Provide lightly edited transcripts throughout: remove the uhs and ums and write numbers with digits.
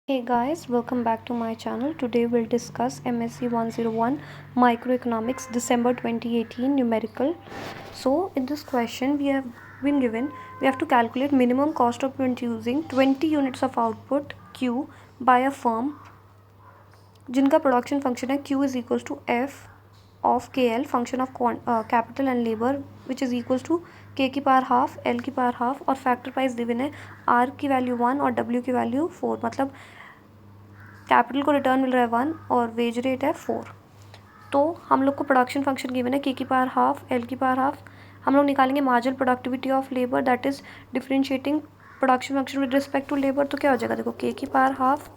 Hey guys, welcome back to my channel. Today we'll discuss MSc 101 Microeconomics December 2018 numerical. So in this question we have been given we have to calculate minimum cost of producing 20 units of output Q by a firm जिनका production function है Q is equals to F of KL function of capital and labor which is equals to K की power half L की power half और factor price given है R की value 1 और W की value 4 मतलब capital को रिटर्न मिल रहा है 1 और वेज रेट है 4। तो हम लोग को प्रोडक्शन फंक्शन गिवन है K की पावर हाफ L की पावर हाफ। हम लोग निकालेंगे marginal productivity of labour that is differentiating production function with respect to labour. तो क्या हो जाएगा, देखो K की power half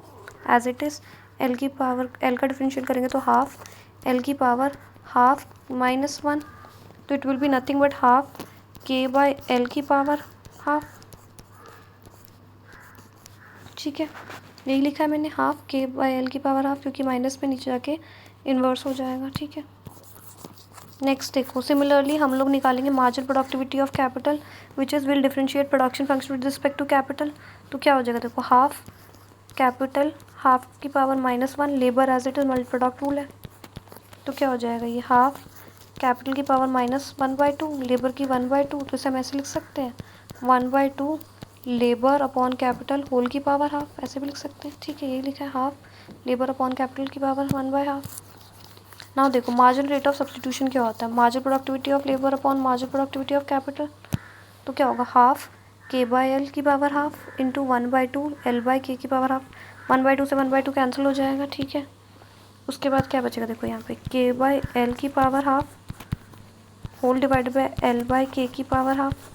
as it is, L की पावर L का डिफरेंशिएट करेंगे तो हाफ, L की पावर हाफ -1, तो it will be nothing but half K bye L की पावर हाफ। ठीक है, यही लिखा है मैंने, हाफ K बाय L की पावर हाफ, क्योंकि माइनस में नीचे जाके इन्वर्स हो जाएगा। ठीक है, नेक्स्ट देखो, सिमिलरली हम लोग निकालेंगे marginal productivity of capital which is will differentiate production function with respect to capital. तो क्या हो जाएगा, देखो हाफ कैपिटल हाफ की power -1, labour as it is multi product rule है, तो क्या हो जाएगा ये हाफ कैपिटल की पावर -1/2 लेबर की 1/2। तो इसे हम ऐसे लिख सकते हैं 1/2 लेबर अपॉन कैपिटल होल की पावर हाफ, ऐसे भी लिख सकते हैं। ठीक है, यही लिखा है हाफ लेबर अपॉन कैपिटल की पावर 1/2। नाउ देखो मार्जिनल रेट ऑफ सब्सटीट्यूशन क्या होता है, marginal productivity of labour upon marginal productivity of capital. तो क्या होगा, हाफ K बाय L की power half into 1/2 L by K की पावर हाफ। 1/2 से 1/2 कैंसिल हो जाएगा। ठीक है, उसके बाद क्या बचेगा, देखो यहाँ पे K बाय L की power half whole divided by L by K की पावर हाफ।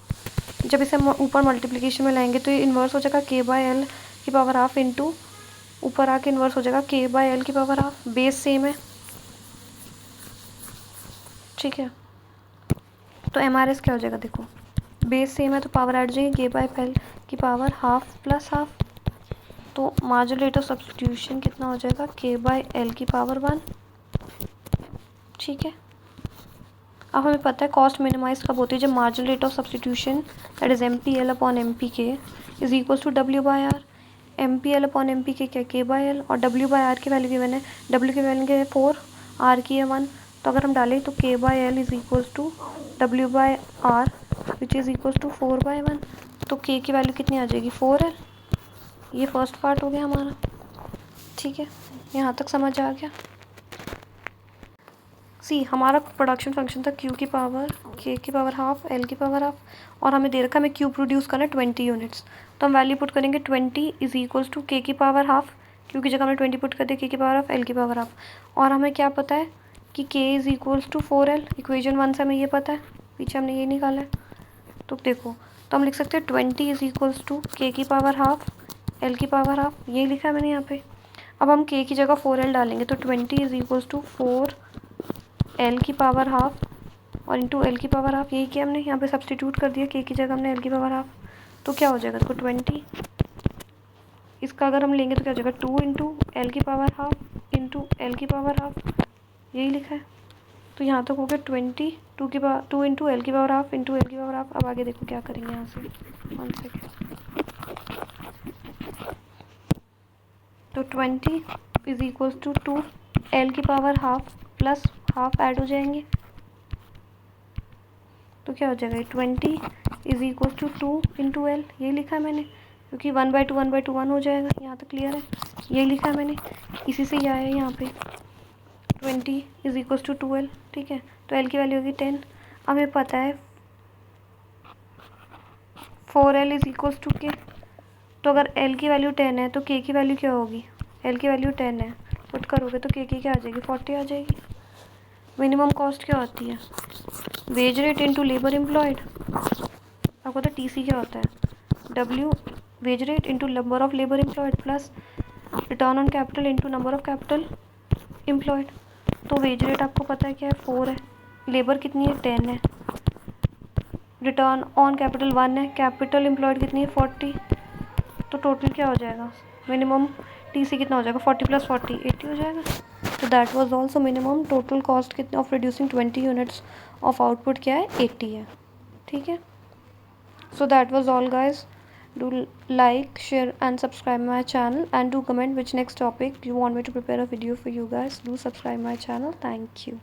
जब इसे हम ऊपर मल्टीप्लिकेशन में लाएंगे तो ये इन्वर्स हो जाएगा K बाय L की पावर हाफ इंटू ऊपर आके इन्वर्स हो जाएगा K बाय L की पावर हाफ। बेस सेम है। ठीक है, तो MRS क्या हो जाएगा, देखो बेस सेम है तो पावर ऐड जाएगी K बाय L की पावर हाफ प्लस हाफ। तो मार्जिनल रेट ऑफ सब्सटीट्यूशन कितना हो जाएगा, K बाय L की पावर 1। ठीक है, अब हमें पता है कॉस्ट मिनिमाइज कब होती है, जब marginal rate of substitution that is MPL upon MPK is equals to W by R। MPL upon MPK क्या, K बाय L, और W बाय R की वैल्यू गिवन है, W की वैल्यू है 4, R की है 1। तो अगर हम डालें तो K bye L is equals to W by R which is equals to 4/1। तो K की वैल्यू कितनी आ जाएगी, 4L। ये फर्स्ट पार्ट हो गया हमारा। ठीक है, यहाँ तक समझ आ गया। सी हमारा प्रोडक्शन फंक्शन था Q की पावर K की पावर हाफ L की पावर हाफ, और हमें दे रखा है हमें Q प्रोड्यूस करना है 20 यूनिट्स। तो हम वैल्यू पुट करेंगे 20 इज इक्वल्स टू K की पावर हाफ, Q की जगह हमने 20 पुट कर दिया, K की पावर हाफ L की पावर हाफ। और हमें क्या पता है कि K is equals to 4L, equation 1 से हमें ये पता है, पीछे हमने ये निकाला है। तो देखो, तो हम लिख सकते हैं 20 इज इक्वल्स टू K की पावर हाफ L की पावर हाफ, ये लिखा है मैंने यहाँ पे। अब हम K की जगह 4L डालेंगे तो 20 इज इक्वल्स टू 4L की पावर हाफ और इंटू L की पावर हाफ, यही किया हमने, यहाँ पे सब्सटीट्यूट कर दिया, K की जगह हमने L की पावर हाफ। तो क्या हो जाएगा, देखो 20, इसका अगर हम लेंगे तो क्या हो जाएगा 2 इंटू L की पावर हाफ इंटू L की पावर हाफ, यही लिखा है। तो यहाँ तक हो गया 20 2 इंटू L की पावर हाफ इंटू L की पावर हाफ। अब आगे देखो क्या करेंगे यहाँ से, 1 सेकेंड। तो 20 इज इक्वल्स टू 2 L की power half plus half add हो जाएंगे, तो क्या हो जाएगा 20 is equals to 2 into L, यही लिखा है मैंने, क्योंकि 1/2 1/2 1 हो जाएगा। यहाँ तक क्लियर है, यही लिखा है मैंने, इसी से ये आया है यहाँ पे 20 इज इक्वल्स टू 2L। ठीक है, तो L की वैल्यू होगी 10। हमें पता है 4L is equals to K, तो अगर L की वैल्यू 10 है तो K की वैल्यू क्या होगी, L की वैल्यू 10 है, पुट करोगे तो K की क्या आ जाएगी, 40 आ जाएगी। मिनिमम कॉस्ट क्या होती है, wage rate into labour employed. आपको तो TC क्या होता है, W wage rate into number of labour employed plus return on capital into number of capital employed. तो वेज रेट आपको पता है क्या है, 4 है, लेबर कितनी है 10 है, रिटर्न ऑन कैपिटल 1 है, कैपिटल एम्प्लॉयड कितनी है 40। तो टोटल क्या हो जाएगा, मिनिमम TC कितना हो जाएगा, 40 प्लस 40 80 हो जाएगा। तो that was also minimum total cost कितना of producing 20 units of output क्या है, 80 है। ठीक है, so that was all guys. Do like, share and subscribe my channel, and do comment which next topic you want me to prepare a video for you guys. Do subscribe my channel. Thank you.